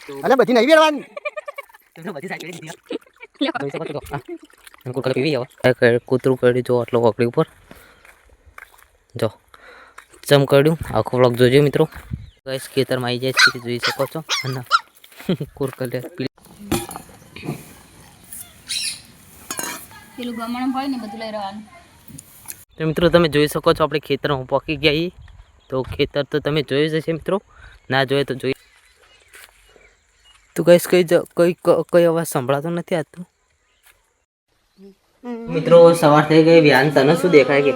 અલે બધી નહીં વેળવાની તો બધી સાઈડ કરી દીધી જોઈ શકો છો હા અને કુકર પીવી હવે કૂતરું કર્યું જો આટલો વકડી ઉપર જો ચમ કર્યું આખો વ્લોગ જોજો મિત્રો ગાઈસ ખેતરમાં આવી જાય છે જોઈ શકો છો અને કુરકર પેલું ગમણ હોય ને બધું લઈ રહેવાનું તો મિત્રો તમે જોઈ શકો છો આપણે ખેતરમાં પહોંચી ગયા તો ખેતર તો તમે જોયું જ હશે મિત્રો ના જોઈએ તો જોઈ તો ગાઈસ કઈ અવાજ સંભળાતો નથી આવતો મિત્રો સવાર થઈ ગઈ વ્યાન તને શું દેખાય કે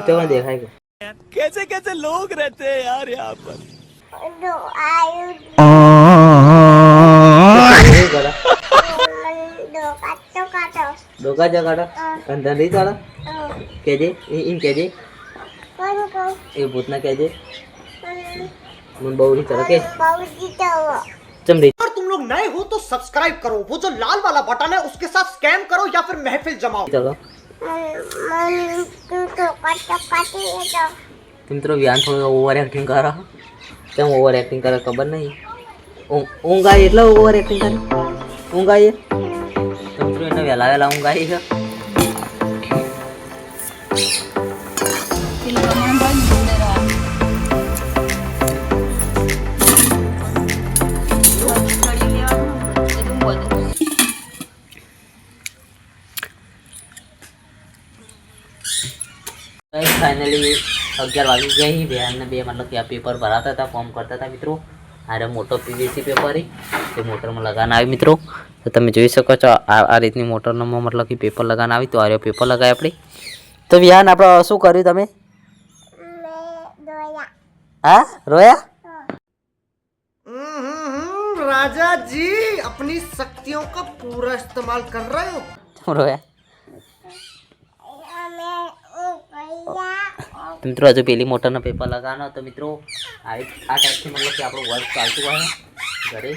તો દેખાય કે कैसे कैसे लोग रहते हैं यार यहाँ पर ડોકા જગાડો અંધા નહીં ચાલો કેજે એમ કેજે એ ભૂતના કેજે મને બહુ નહીં ચાલો કે ચમડી अगर तुम लोग नए हो तो सब्सक्राइब करो वो जो लाल वाला बटन है उसके साथ स्कैम करो या फिर महफिल जमाओ ચાલો મિત્રો વ્યાન થોડું ઓવર એક્ટિંગ કરે કેમ ઓવર એક્ટિંગ કરે ખબર નહીં ઊંઘ આવી એટલે ઓવર એક્ટિંગ કરે ઊંઘ આવી તો મિત્રો એને વહેલા વહેલા ઊંઘ આવી છે પેલું ગમણ હોય ને બધું લઈ રહેવાનું છડી લેવાનું એટલું બધું ફાઇનલી 11 વાગી ગયા વ્યાનને બે મતલબ કે આ પેપર ભરાતા હતા ફોર્મ કરતા હતા મિત્રો આરે મોટો પીવીસી પેપર એ મોટરમાં લગાવવાનું આવી મિત્રો તો તમે જોઈ શકો છો આ રીતની મોટરમાં મતલબ કે પેપર લગાવવાનું આવી તો આ પેપર લગાવી આપણે તો વ્યાન આપણે શું કર્યું તમે હા રોયા राजा जी अपनी शक्तियों का पूरा इस्तेमाल कर रहे हो શું રોયા તો મિત્રો હજુ પેલી મોટરનો પેપર લગાવવાનો તો મિત્રો આ ટાઈપથી મતલબ કે આપણું વર્ક ચાલતું હોય ઘરે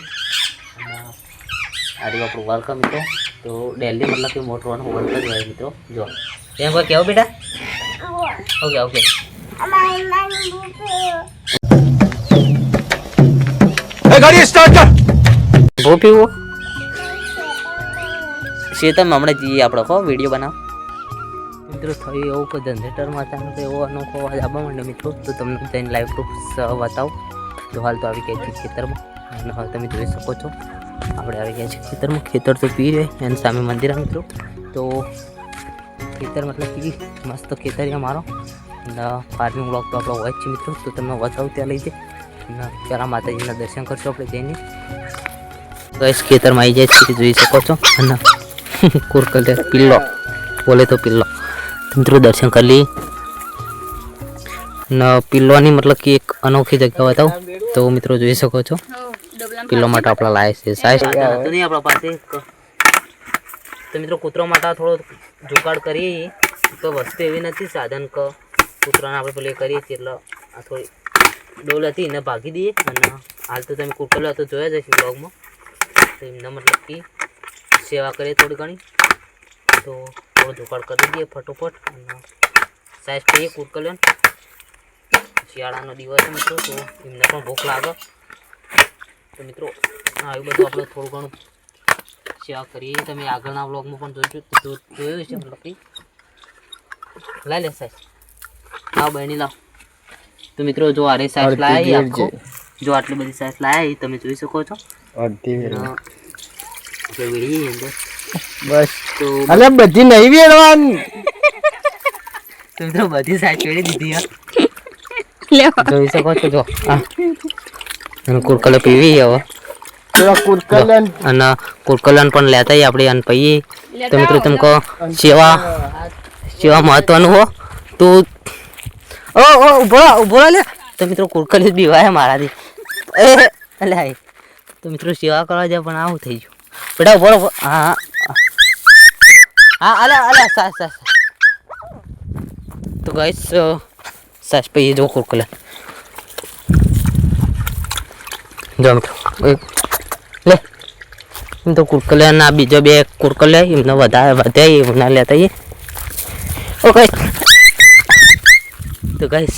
અને આ રહ્યું આપણું વર્ક મિત્રો તો ડેલી મતલબ કે મોટરનું વર્ક જ હોય મિત્રો જો એમ કોઈ કેવું બેટા ઓકે ઓકે गाड़ी स्टार्ट कर ભો પીવો શેતમ હમણાં જઈએ આપણે કહો વિડીયો બનાવ મિત્રો થયું એવું કે જનરેટરમાં અચાનક એવો અનોખો અવાજ આવવા માંડ્યો મિત્રો તો તમને જઈને લાઈવ પ્રૂફ બતાવો તો હાલ તો આવી ગયા છે ખેતરમાં અને હવે તમે જોઈ શકો છો આપણે આવી ગયા છે ખેતરમાં ખેતર તો પી રહે એની સામે મંદિર આ મિત્રો તો ખેતર મતલબ કે મસ્ત ખેતર મારો અને ફાર્મિંગ બ્લોક તો આપણો હોય છે મિત્રો તો તમને બતાવું ત્યાં લઈ જાય અને પહેલાં માતાજીના દર્શન કરશો આપણે જઈને ગઈશ ખેતરમાં આવી જાય છે જોઈ શકો છો અને કુરકલે પિલ્લો બોલે તો પિલ્લો મિત્રો દર્શન કરી લઈએ ને પિલ્લોની મતલબ કે એક અનોખી જગ્યા બતાવો તો મિત્રો જોઈ શકો છો પિલ્લો માટે આપણા લાવે છે સાઈઝ હતું નહીં આપણા પાસે તો મિત્રો કૂતરો માટે થોડો જુગાડ કરીએ તો વસ્તુ એવી નથી સાધન કે કૂતરાને આપણે પેલી કરીએ છીએ એટલે આ થોડી ડોલ હતી એને ભાગી દઈએ અને હાલ તો તમે કૂતરો તો જોયા જ હશે બ્લોગમાં તો એમના મતલબ કે સેવા કરીએ થોડી ઘણી તો થોડો જુગાડ કરી દઈએ ફટોફટ અને સાઈઝ કહીએ કુરકલ્યાણ શિયાળાનો દિવસ મિત્રો તો એમને પણ ભૂખ લાગે તો મિત્રો આવી બધું આપણે થોડું ઘણું સેવા કરીએ તમે આગળના બ્લોગમાં પણ જોયું છે મતલબ કે લાઈ લે સાઈઝ લાવ બહેની લાવ તો મિત્રો જો આરે સાઈઝ લાવી આખો જો આટલી બધી સાઈઝ લાવી તમે જોઈ શકો છો बस अरे बधी नहीं वेड़वानी तुम तो बधी साइड वेड़ी दीदी यार જોઈ શકો છો જો આ અને કુરકલે પીવી હવે पूरा कुरकलन અને કુરકલન પણ લેતા આપણે અન પઈએ તો મિત્રો તમે કહો સેવા મહત્વનું હો તું ઓ ઉભો લે તો મિત્રો કુરકલે બીવાય મારાથી એટલે હાય તો મિત્રો સેવા કરવા જાય પણ આવું થઈ ગયું બેટા ઉભો હા હા અલે સાસ તો ગાઈસ સાસ પઈએ જો કુરકલે જો મિત્રો લે એમ તો કુરકલે ના બીજો બે કુરકલે એમને વધારે એમના લેતા ઓકે તો ગાઈસ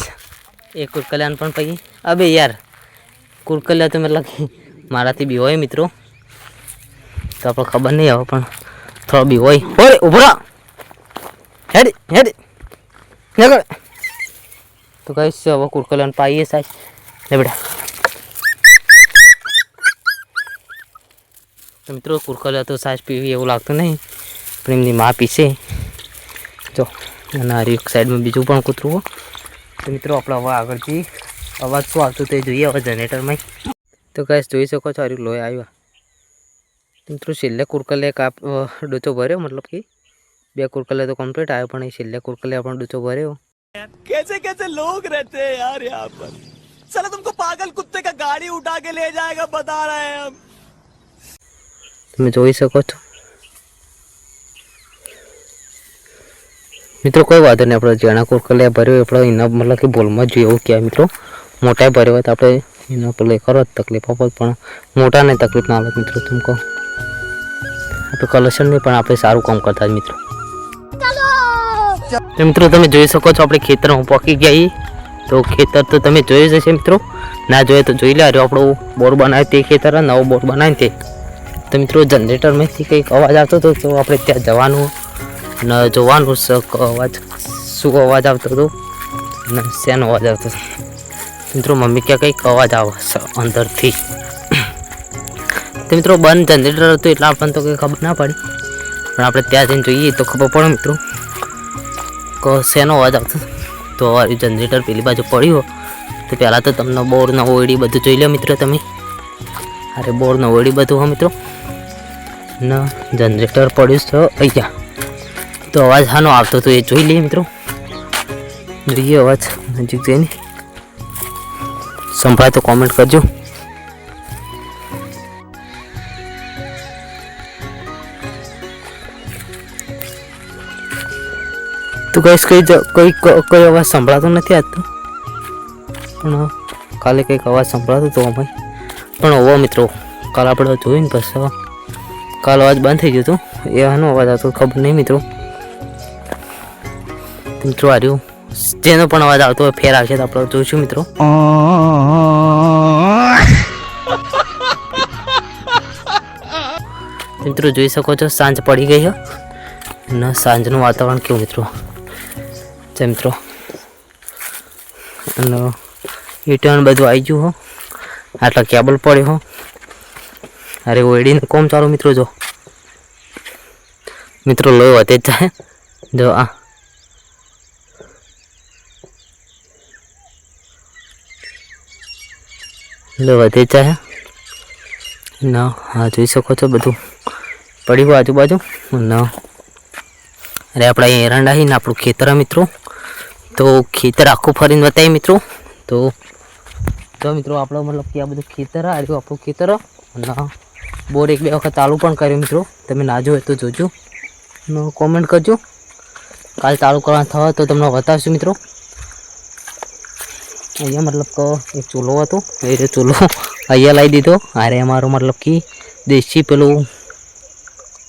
એક કુરકલ્યાન પણ પઈએ અબે યાર કુરકલિયા તો મતલબ કે મારાથી બી હોય મિત્રો, તો આપણે ખબર નહીં આવે પણ થોડો બી હોય. ઓરે ઉભરા હેડ હેડ નીકળ. તો કહીશ હવે કુરકલિયાને પાઈએ સાહેબ લે બેટા. તો મિત્રો કુરકલિયા તો સાહેબ પીવી એવું લાગતું નહીં, પણ એમની માં પીશે. જો અને આ એક સાઈડમાં બીજું પણ કૂતરું. તો મિત્રો આપણે હવે આગળથી અવાજ શું આવતો તે જોઈએ હવે જનરેટરમાં. તો કહીશ જોઈ શકો છો હારું લોહી આવ્યા. મિત્રો છેલ્લે કુરકલિયા કાપ ડૂચો ભર્યો, મતલબ કે 2 કુરકલિયા તો કમ્પ્લીટ આવ્યો, પણ એ છેલ્લે કુરકલિયા પણ ડૂચો ભર્યો. कैसे कैसे लोग रहते हैं यार यहाँ पर. साला तुमको पागल कुत्ते का गाड़ी उठा के ले जाएगा बता रहे हैं हम. તમે જોઈ શકો છો મિત્રો. કોઈ વાંધો નહીં, આપણે જેના કુરકલિયા ભર્યો આપણે એના મતલબ કે બોલમાં જોઈએ એવું કહેવાય મિત્રો. મોટા ભર્યો હોય તો આપણે એના પેલે કરો તકલીફ આપો, પણ મોટા ને તકલીફ ના આવે મિત્રો. तुमको આપણે કલેક્શન નહીં પણ આપણે સારું કામ કરતા જ મિત્રો. તો મિત્રો તમે જોઈ શકો છો આપણે ખેતરમાં પહોંચી ગયા. તો ખેતર તો તમે જોઈ જશે મિત્રો, ના જોઈએ તો જોઈ લે. આપણો બોર બનાવ્યો તે ખેતર, નવો બોર બનાવ્યો તે. તો મિત્રો જનરેટરમાંથી કંઈક અવાજ આવતો હતો, તો આપણે ત્યાં જવાનું ને જોવાનું અવાજ શું અવાજ આવતો હતો ને શેનો અવાજ આવતો હતો. મિત્રો મમ્મી ક્યાં કંઈક અવાજ આવે અંદરથી. તો મિત્રો બંધ જનરેટર હતું એટલે આપણને તો કંઈ ખબર ના પડી, પણ આપણે ત્યાં જઈને જોઈએ તો ખબર પડે મિત્રો કે શેનો અવાજ આવતો. તો જનરેટર પેલી બાજુ પડ્યું. તો પહેલાં તો તમને બોર નવોડી બધું જોઈ લો મિત્રો તમે. અરે બોર નવોડી બધું હા મિત્રો, ને જનરેટર પડ્યું છે અહીંયા. તો અવાજ શાનો આવતો હતો એ જોઈ લઈએ મિત્રો. જોઈએ અવાજ નજીક જઈને સંભળાય તો કોમેન્ટ કરજો. તો કઈ અવાજ સંભળાતો નથી આજતો, પણ કાલે કંઈક અવાજ સંભળાતો હતો અમારે. પણ હવે મિત્રો કાલે આપણે જોયું ને પછી કાલ અવાજ બંધ થઈ ગયો હતો. એ આનો અવાજ આવતો ખબર નહીં મિત્રો. મિત્રો હાર્યું જેનો પણ અવાજ આવતો હોય ફેર આવશે તો આપણે જોઈશું મિત્રો. મિત્રો જોઈ શકો છો સાંજ પડી ગઈ છે અને સાંજનું વાતાવરણ કેવું મિત્રો છે મિત્રો. અને રિટર્ન બધું આવી ગયું હો, આટલા કેબલ પડ્યો હો. અરે ઓડીને કોમ ચાલો મિત્રો. જો મિત્રો લોહી વધે જ જાય. જો આ લોહી વધે જ જાય ના. હા જોઈ શકો છો બધું પડ્યું આજુબાજુ. ના અરે આપણે અહીં એરંડા ને આપણું ખેતર મિત્રો. તો ખેતર આખું ફરીને બતાવીએ મિત્રો. તો મિત્રો આપણો મતલબ કે આ બધું ખેતર આવ્યું આપણું ખેતર. અને બોર 1-2 વખત ચાલુ પણ કર્યું મિત્રો. તમે ના જોયો તો જોજો અને કોમેન્ટ કરજો. કાલ ચાલુ કરવા થવા તો તમને બતાવશું મિત્રો. અહીંયા મતલબ કે એક ચૂલો હતો, એ ચૂલો અહીંયા લાવી દીધો. અરે અમારો મતલબ કે દેશી પેલું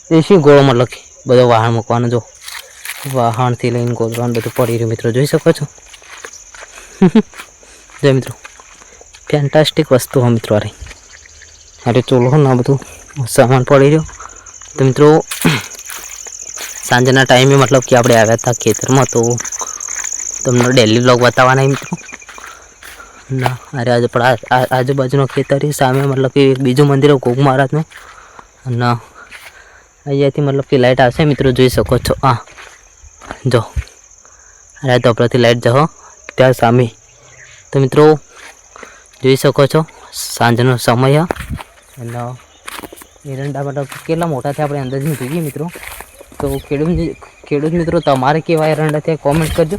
દેશી ગોળો મતલબ કે બધો વાહણ મૂકવાનો. જો વાહણથી લઈને ગોળવાનું બધું પડી રહ્યું મિત્રો જોઈ શકો છો. જો મિત્રો ફેન્ટાસ્ટિક વસ્તુ હા મિત્રો. અરે ચૂલો ના બધું સામાન પડી રહ્યો. તો મિત્રો સાંજના ટાઈમે મતલબ કે આપણે આવ્યા હતા ખેતરમાં, તો તમને ડેલી બ્લોગ બતાવવાના મિત્રો. ના અરે આજે પણ આજુબાજુનો ખેતર સામે મતલબ કે બીજું મંદિર ઘોગ મહારાજનું. અને અહીંયાથી મતલબ કે લાઇટ આવશે મિત્રો જોઈ શકો છો. આ જો અરે ધોપડાથી લાઇટ જાઓ ત્યાં સામે. તો મિત્રો જોઈ શકો છો સાંજનો સમય. અને એરંડા મતલબ કેટલા મોટા થયા આપણે અંદાજથી જોઈએ મિત્રો. તો ખેડૂત મિત્રો તમારે કેવા એરંડા થયા કોમેન્ટ કરજો.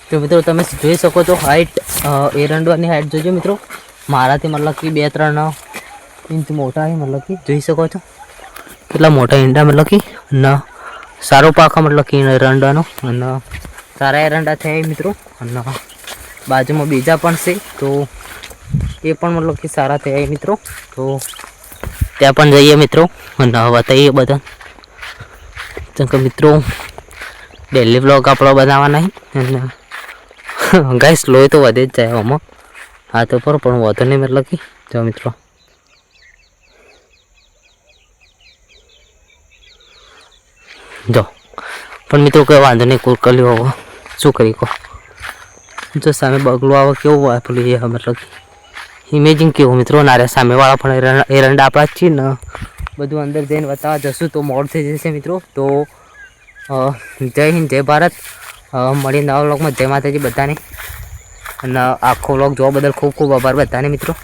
તો મિત્રો તમે જોઈ શકો છો હાઇટ એરંડાની હાઇટ જોજો મિત્રો. મારાથી મતલબ કે 2-3 ઇંચ મોટા મતલબ કે જોઈ શકો છો કેટલા મોટા ઈંડા મતલબ કે. અને સારો પાક મતલબ કે એરંડાનો. અને સારા એરંડા થયા મિત્રો. અને બાજુમાં બીજા પણ છે તો એ પણ મતલબ કે સારા થયા મિત્રો. તો ત્યાં પણ જઈએ મિત્રો અને બતાવીએ બધા. કેમ કે મિત્રો ડેલી બ્લોગ આપણો બનાવવાના અને ગાઈસ લોહી તો વધે જ જાય આમાં. હા તો પણ વધુ નહીં મતલબ કે જો મિત્રો જો પણ મિત્રો કોઈ વાંધો નહીં, કુરકલીઓ હવે શું કરી કહો. જો સામે બગલો આવે કેવું હોય પેલું એ મતલબ ઇમેજિંગ કેવું મિત્રો. નારે સામેવાળા પણ એરંડા આપણા જ છીએ ને, બધું અંદર જઈને બતાવવા જશું તો મોડ થઈ જશે મિત્રો. તો જય હિન્દ જય ભારત. મળીએ નવા વ્લોગમાં. જય માતાજી બધાને. અને આખો વ્લોગ જોવા બદલ ખૂબ ખૂબ આભાર બધાને મિત્રો.